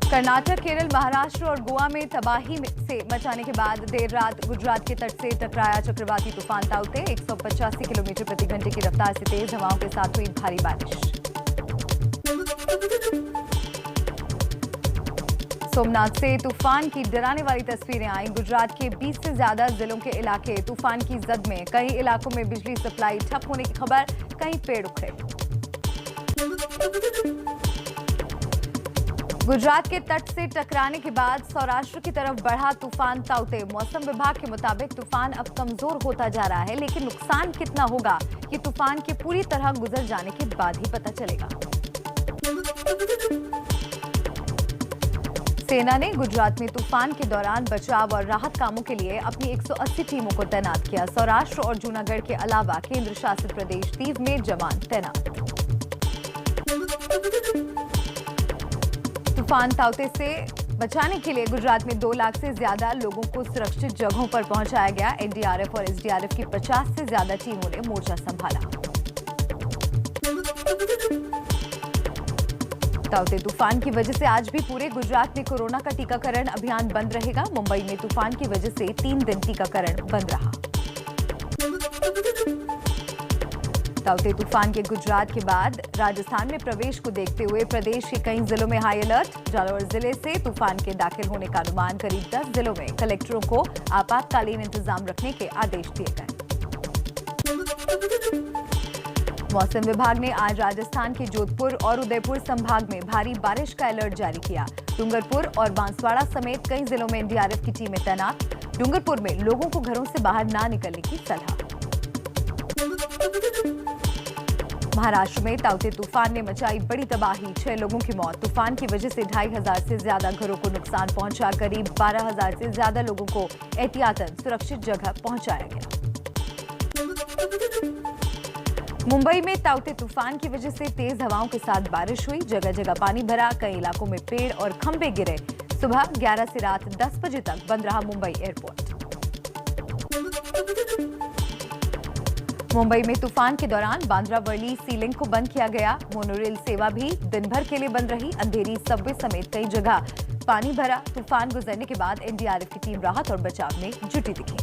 कर्नाटक, केरल, महाराष्ट्र और गोवा में तबाही से मचाने के बाद देर रात गुजरात के तट से टकराया चक्रवाती तूफान ताउते। 185 किलोमीटर प्रति घंटे की रफ्तार से तेज हवाओं के साथ हुई भारी बारिश। सोमनाथ से तूफान की डराने वाली तस्वीरें आई। गुजरात के 20 से ज्यादा जिलों के इलाके तूफान की जद में। कई इलाकों में बिजली सप्लाई ठप होने की खबर, कई पेड़ उखड़े। गुजरात के तट से टकराने के बाद सौराष्ट्र की तरफ बढ़ा तूफान ताउते। मौसम विभाग के मुताबिक तूफान अब कमजोर होता जा रहा है, लेकिन नुकसान कितना होगा ये तूफान के पूरी तरह गुजर जाने के बाद ही पता चलेगा। सेना ने गुजरात में तूफान के दौरान बचाव और राहत कामों के लिए अपनी 180 टीमों को तैनात किया। सौराष्ट्र और जूनागढ़ के अलावा केंद्र शासित प्रदेश दीव में जवान तैनात। तूफान ताउते से बचाने के लिए गुजरात में 2 लाख से ज्यादा लोगों को सुरक्षित जगहों पर पहुंचाया गया। एनडीआरएफ और एसडीआरएफ की 50 से ज्यादा टीमों ने मोर्चा संभाला। ताउते तूफान की वजह से आज भी पूरे गुजरात में कोरोना का टीकाकरण अभियान बंद रहेगा। मुंबई में तूफान की वजह से 3 दिन टीकाकरण बंद रहा। ताउते तूफान के गुजरात के बाद राजस्थान में प्रवेश को देखते हुए प्रदेश के कई जिलों में हाई अलर्ट। जालौर जिले से तूफान के दाखिल होने का अनुमान। करीब 10 जिलों में कलेक्टरों को आपातकालीन इंतजाम रखने के आदेश दिए गए। मौसम विभाग ने आज राजस्थान के जोधपुर और उदयपुर संभाग में भारी बारिश का अलर्ट जारी किया। डूंगरपुर और बांसवाड़ा समेत कई जिलों में एनडीआरएफ की टीमें तैनात। डूंगरपुर में लोगों को घरों से बाहर ना निकलने की सलाह। महाराष्ट्र में ताउते तूफान ने मचाई बड़ी तबाही, 6 लोगों की मौत। तूफान की वजह से 2500 से ज्यादा घरों को नुकसान पहुंचा। करीब 12000 से ज्यादा लोगों को एहतियातन सुरक्षित जगह पहुंचाया गया। मुंबई में ताउते तूफान की वजह से तेज हवाओं के साथ बारिश हुई। जगह जगह पानी भरा। कई इलाकों में पेड़ और खंभे गिरे। सुबह 11 से रात 10 बजे तक बंद रहा मुंबई एयरपोर्ट। मुंबई में तूफान के दौरान बांद्रा वर्ली सी लिंक को बंद किया गया। मोनोरेल सेवा भी दिन भर के लिए बंद रही। अंधेरी, सबवे समेत कई जगह पानी भरा। तूफान गुजरने के बाद एनडीआरएफ की टीम राहत और बचाव में जुटी दिखी।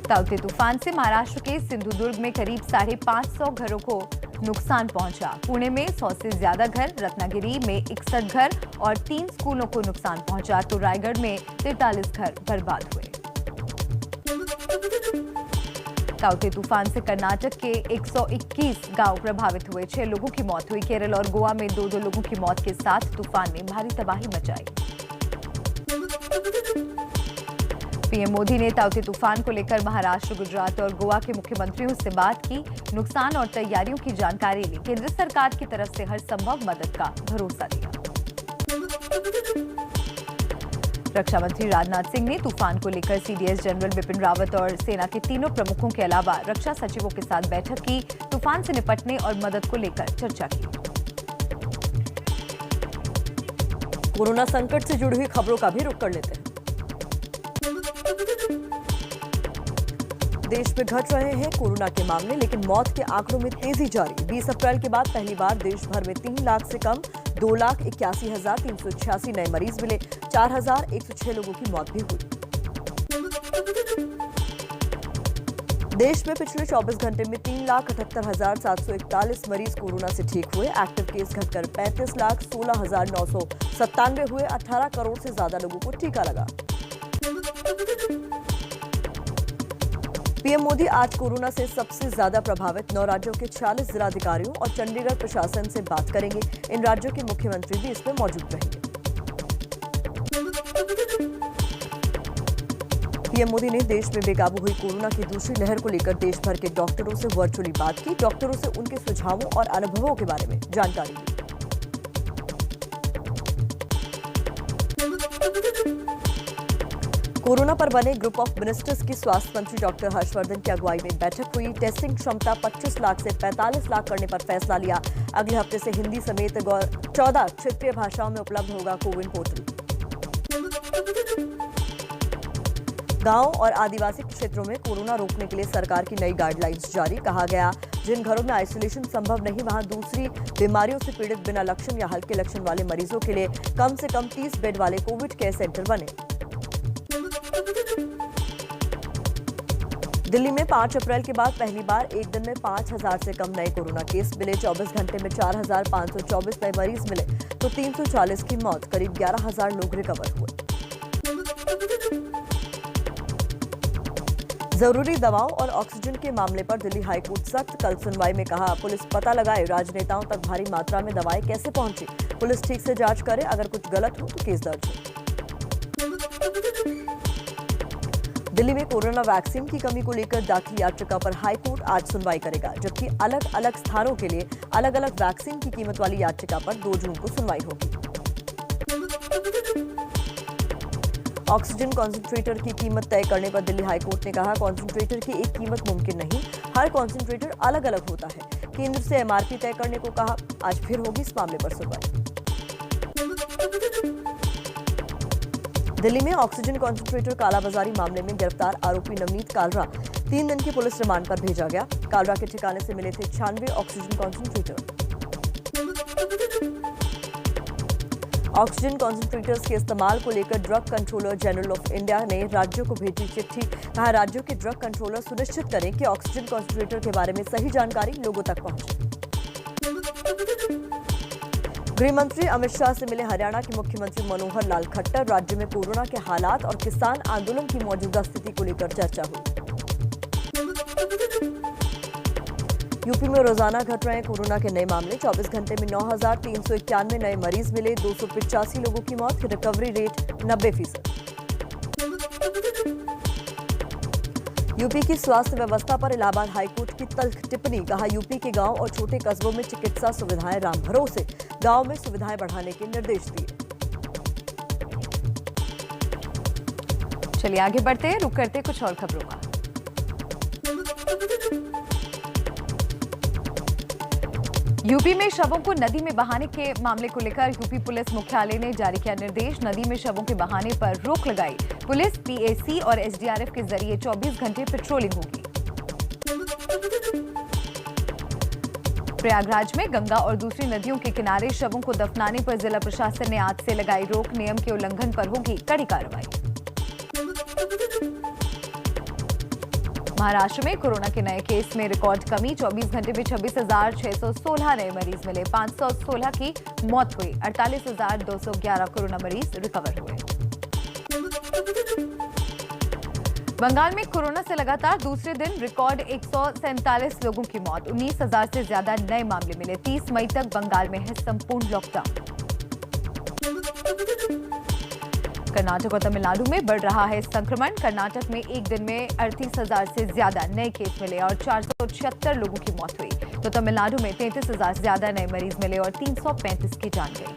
ताउते तूफान से महाराष्ट्र के सिंधुदुर्ग में करीब 550 घरों को नुकसान पहुंचा। पुणे में 100 से ज्यादा घर, रत्नागिरी में 61 घर और 3 स्कूलों को नुकसान पहुंचा। तो रायगढ़ में 43 घर बर्बाद हुए। ताउते तूफान से कर्नाटक के 121 गांव प्रभावित हुए। 6 लोगों की मौत हुई। केरल और गोवा में 2-2 लोगों की मौत के साथ तूफान ने भारी तबाही मचाई। पीएम मोदी ने ताउते तूफान को लेकर महाराष्ट्र, गुजरात और गोवा के मुख्यमंत्रियों से बात की। नुकसान और तैयारियों की जानकारी ली। केंद्र सरकार की तरफ से हर संभव मदद का भरोसा दिया। रक्षा मंत्री राजनाथ सिंह ने तूफान को लेकर सीडीएस जनरल बिपिन रावत और सेना के तीनों प्रमुखों के अलावा रक्षा सचिवों के साथ बैठक की। तूफान से निपटने और मदद को लेकर चर्चा की। कोरोना संकट से जुड़ी हुई खबरों का भी रुख कर लेते हैं। देश में घट रहे हैं कोरोना के मामले, लेकिन मौत के आंकड़ों में तेजी जारी। 20 अप्रैल के बाद पहली बार देश भर में 3 लाख से कम 2,81,386 नए मरीज मिले। 4,106 लोगों की मौत भी हुई। देश में पिछले 24 घंटे में 3,78,741 मरीज कोरोना से ठीक हुए। एक्टिव केस घटकर 35,16,997 हुए। 18 करोड़ से ज्यादा लोगों को टीका लगा। पीएम मोदी आज कोरोना से सबसे ज्यादा प्रभावित 9 राज्यों के 46 जिलाधिकारियों और चंडीगढ़ प्रशासन से बात करेंगे। इन राज्यों के मुख्यमंत्री भी इसमें मौजूद रहेंगे। पीएम मोदी ने देश में बेकाबू हुई कोरोना की दूसरी लहर को लेकर देश भर के डॉक्टरों से वर्चुअली बात की। डॉक्टरों से उनके सुझावों और अनुभवों के बारे में जानकारी ली। कोरोना पर बने ग्रुप ऑफ मिनिस्टर्स की स्वास्थ्य मंत्री डॉक्टर हर्षवर्धन की अगुवाई में बैठक हुई। टेस्टिंग क्षमता 25 लाख से 45 लाख करने पर फैसला लिया। अगले हफ्ते से हिंदी समेत 14 क्षेत्रीय भाषाओं में उपलब्ध होगा कोविन पोर्टल। गांव और आदिवासी क्षेत्रों में कोरोना रोकने के लिए सरकार की नई गाइडलाइंस जारी। कहा गया, जिन घरों में आइसोलेशन संभव नहीं, वहां दूसरी बीमारियों से पीड़ित बिना लक्षण या हल्के लक्षण वाले मरीजों के लिए कम से कम 30 बेड वाले कोविड केयर सेंटर बने। दिल्ली में 5 अप्रैल के बाद पहली बार एक दिन में 5000 से कम नए कोरोना केस मिले। 24 घंटे में 4524 नए मरीज मिले तो 340 की मौत। करीब 11000 लोग रिकवर हुए। जरूरी दवाओं और ऑक्सीजन के मामले पर दिल्ली हाईकोर्ट सख्त। कल सुनवाई में कहा, पुलिस पता लगाए राजनेताओं तक भारी मात्रा में दवाएं कैसे पहुंची। पुलिस ठीक से जांच करे, अगर कुछ गलत हो तो केस दर्ज हो। दिल्ली में कोरोना वैक्सीन की कमी को लेकर दाखिल याचिका पर हाईकोर्ट आज सुनवाई करेगा, जबकि अलग अलग स्थानों के लिए अलग अलग वैक्सीन की कीमत वाली याचिका पर 2 जून को सुनवाई होगी। ऑक्सीजन कॉन्सेंट्रेटर की कीमत तय करने पर दिल्ली हाईकोर्ट ने कहा, कॉन्सेंट्रेटर की एक कीमत मुमकिन नहीं, हर कॉन्सेंट्रेटर अलग अलग होता है। केंद्र से एमआरपी तय करने को कहा। आज फिर होगी इस मामले पर सुनवाई। दिल्ली में ऑक्सीजन कॉन्सेंट्रेटर कालाबाजारी मामले में गिरफ्तार आरोपी नवनीत कालरा 3 दिन की पुलिस रिमांड पर भेजा गया। कालरा के ठिकाने से मिले थे 96 ऑक्सीजन कॉन्सेंट्रेटर। ऑक्सीजन कॉन्सेंट्रेटर्स के इस्तेमाल को लेकर drug controller general of India ने राज्यों को भेजी चिट्ठी। कहा, राज्यों के ड्रग कंट्रोलर सुनिश्चित करें कि ऑक्सीजन कॉन्सेंट्रेटर के बारे में सही जानकारी लोगों तक पहुंचे। गृह मंत्री अमित शाह से मिले हरियाणा के मुख्यमंत्री मनोहर लाल खट्टर। राज्य में कोरोना के हालात और किसान आंदोलन की मौजूदा स्थिति को लेकर चर्चा हुई। यूपी में रोजाना घट रहे कोरोना के नए मामले। 24 घंटे में 9391 नए मरीज मिले। 285 लोगों की मौत। Recovery rate 90%। यूपी की स्वास्थ्य व्यवस्था पर इलाहाबाद हाईकोर्ट की तल्ख टिप्पणी। कहा, यूपी के गांव और छोटे कस्बों में चिकित्सा सुविधाएं राम भरोसे। गांव में सुविधाएं बढ़ाने के निर्देश दिए। चलिए आगे बढ़ते हैं, रुक करते कुछ और खबरों का। यूपी में शवों को नदी में बहाने के मामले को लेकर यूपी पुलिस मुख्यालय ने जारी किया निर्देश। नदी में शवों के बहाने पर रोक लगाई। पुलिस, पीएसी और एसडीआरएफ के जरिए 24 घंटे पेट्रोलिंग होगी। प्रयागराज में गंगा और दूसरी नदियों के किनारे शवों को दफनाने पर जिला प्रशासन ने आज से लगाई रोक। नियम के उल्लंघन पर होगी कड़ी कार्रवाई। महाराष्ट्र में कोरोना के नए केस में रिकॉर्ड कमी। 24 घंटे में 26,616 नए मरीज मिले। 516 की मौत हुई। 48,211 कोरोना मरीज रिकवर हुए। बंगाल में कोरोना से लगातार दूसरे दिन रिकॉर्ड 147 लोगों की मौत। 19,000 से ज्यादा नए मामले मिले। 30 मई तक बंगाल में है संपूर्ण लॉकडाउन। कर्नाटक और तमिलनाडु में बढ़ रहा है संक्रमण। कर्नाटक में एक दिन में 38,000 से ज्यादा नए केस मिले और 476 लोगों की मौत हुई। तो तमिलनाडु में 33,000 से ज्यादा नए मरीज मिले और 335 की जान गई।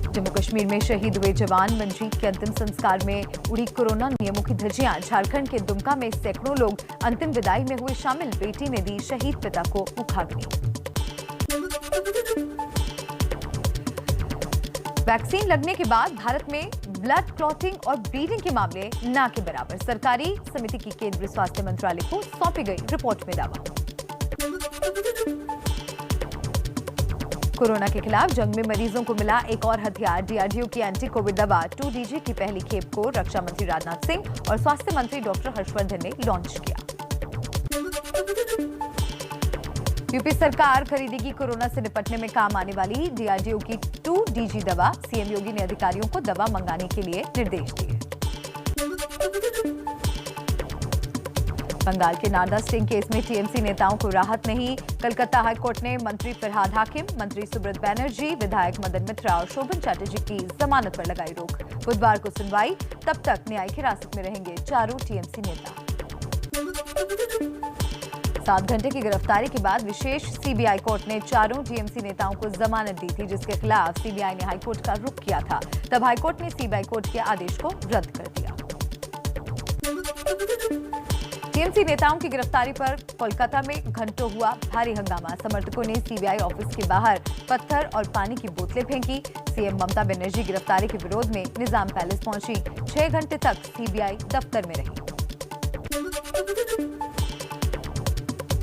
जम्मू कश्मीर में शहीद हुए जवान मंजीत के अंतिम संस्कार में उड़ी कोरोना नियमों की धज्जियां। झारखंड के दुमका में सैकड़ों लोग अंतिम विदाई में हुए शामिल। बेटी ने दी शहीद पिता को मुखाग्नि। वैक्सीन लगने के बाद भारत में ब्लड क्लॉटिंग और ब्लीडिंग के मामले ना के बराबर। सरकारी समिति की केंद्रीय स्वास्थ्य मंत्रालय को सौंपी गई रिपोर्ट में दावा। कोरोना के खिलाफ जंग में मरीजों को मिला एक और हथियार। डीआरडीओ की एंटी कोविड दवा 2DG की पहली खेप को रक्षा मंत्री राजनाथ सिंह और स्वास्थ्य मंत्री डॉक्टर हर्षवर्धन ने लॉन्च किया। यूपी सरकार खरीदेगी कोरोना से निपटने में काम आने वाली डीआरडीओ की 2DG दवा। सीएम योगी ने अधिकारियों को दवा मंगाने के लिए निर्देश दिए। बंगाल के नारदा स्टिंग केस में टीएमसी नेताओं को राहत नहीं। कलकत्ता हाईकोर्ट ने मंत्री फरहाद हाकिम, मंत्री सुब्रत बैनर्जी, विधायक मदन मित्रा और शोभन चैटर्जी की जमानत पर लगाई रोक। बुधवार को सुनवाई। तब तक न्यायिक हिरासत में रहेंगे चारों टीएमसी नेता। 7 घंटे की गिरफ्तारी के बाद विशेष सीबीआई कोर्ट ने चारों टीएमसी नेताओं को जमानत दी थी, जिसके खिलाफ सीबीआई ने हाईकोर्ट का रुख किया था। तब हाईकोर्ट ने सीबीआई कोर्ट के आदेश को रद्द कर दिया। टीएमसी नेताओं की गिरफ्तारी पर कोलकाता में घंटों हुआ भारी हंगामा। समर्थकों ने सीबीआई ऑफिस के बाहर पत्थर और पानी की बोतलें फेंकी। सीएम ममता बनर्जी गिरफ्तारी के विरोध में निजाम पैलेस पहुंची। 6 घंटे तक सीबीआई दफ्तर में रही।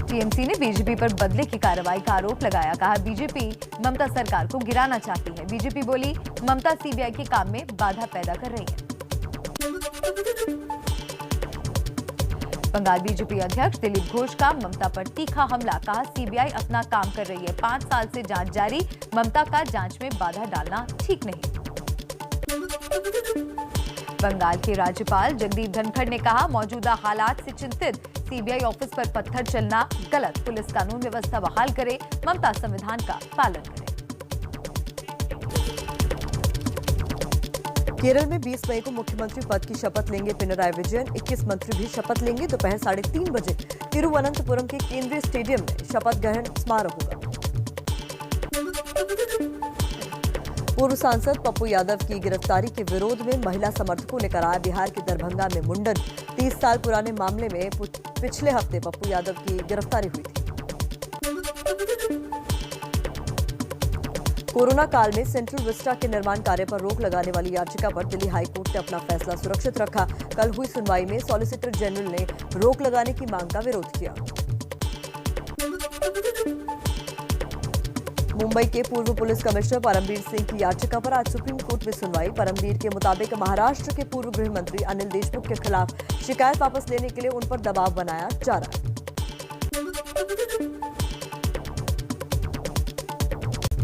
टीएमसी ने बीजेपी पर बदले की कार्रवाई का आरोप लगाया। कहा, बीजेपी ममता सरकार को गिराना चाहती है। बीजेपी बोली, ममता सीबीआई के काम में बाधा पैदा कर रही है। बंगाल बीजेपी अध्यक्ष दिलीप घोष का ममता पर तीखा हमला। कहा, सीबीआई अपना काम कर रही है, 5 साल से जांच जारी, ममता का जांच में बाधा डालना ठीक नहीं। बंगाल के राज्यपाल जगदीप धनखड़ ने कहा, मौजूदा हालात से चिंतित, सीबीआई ऑफिस पर पत्थर चलना गलत, पुलिस कानून व्यवस्था बहाल करे, ममता संविधान का पालन करे। केरल में 20 मई को मुख्यमंत्री पद की शपथ लेंगे पिनराई विजयन। 21 मंत्री भी शपथ लेंगे। दोपहर 3:30 बजे तिरुवनंतपुरम के केंद्रीय स्टेडियम में शपथ ग्रहण समारोह होगा। पूर्व सांसद पप्पू यादव की गिरफ्तारी के विरोध में महिला समर्थकों ने कराया बिहार के दरभंगा में मुंडन। 30 साल पुराने मामले में पिछले हफ्ते पप्पू यादव की गिरफ्तारी हुई थी। कोरोना काल में सेंट्रल विस्टा के निर्माण कार्य पर रोक लगाने वाली याचिका पर दिल्ली हाईकोर्ट ने अपना फैसला सुरक्षित रखा। कल हुई सुनवाई में सॉलिसिटर जनरल ने रोक लगाने की मांग का विरोध किया। मुंबई के पूर्व पुलिस कमिश्नर परमबीर सिंह की याचिका पर आज सुप्रीम कोर्ट में सुनवाई। परमबीर के मुताबिक महाराष्ट्र के पूर्व गृह मंत्री अनिल देशमुख के खिलाफ शिकायत वापस लेने के लिए उन पर दबाव बनाया जा रहा है।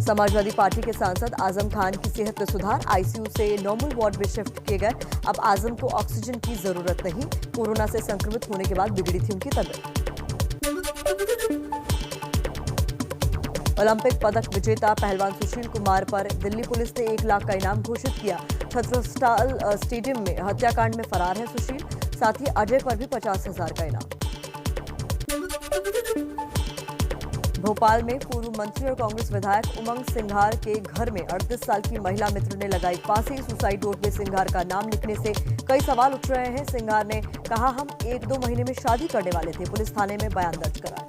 समाजवादी पार्टी के सांसद आजम खान की सेहत में सुधार। आईसीयू से नॉर्मल वार्ड में शिफ्ट किए गए। अब आजम को ऑक्सीजन की जरूरत नहीं। कोरोना से संक्रमित होने के बाद बिगड़ी थी उनकी तबीयत। ओलंपिक पदक विजेता पहलवान सुशील कुमार पर दिल्ली पुलिस ने 1 लाख का इनाम घोषित किया। छत्रसाल स्टेडियम में हत्याकांड में फरार है सुशील। साथ ही अजय पर भी 50,000 का इनाम। भोपाल में पूर्व मंत्री और कांग्रेस विधायक उमंग सिंघार के घर में 38 साल की महिला मित्र ने लगाई फांसी। सुसाइड नोट में सिंघार का नाम लिखने से कई सवाल उठ रहे हैं। सिंघार ने कहा, हम 1-2 महीने में शादी करने वाले थे। पुलिस थाने में बयान दर्ज कराया।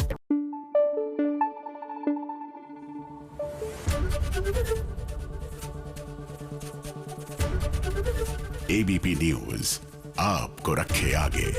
एबीपी न्यूज आपको रखे आगे।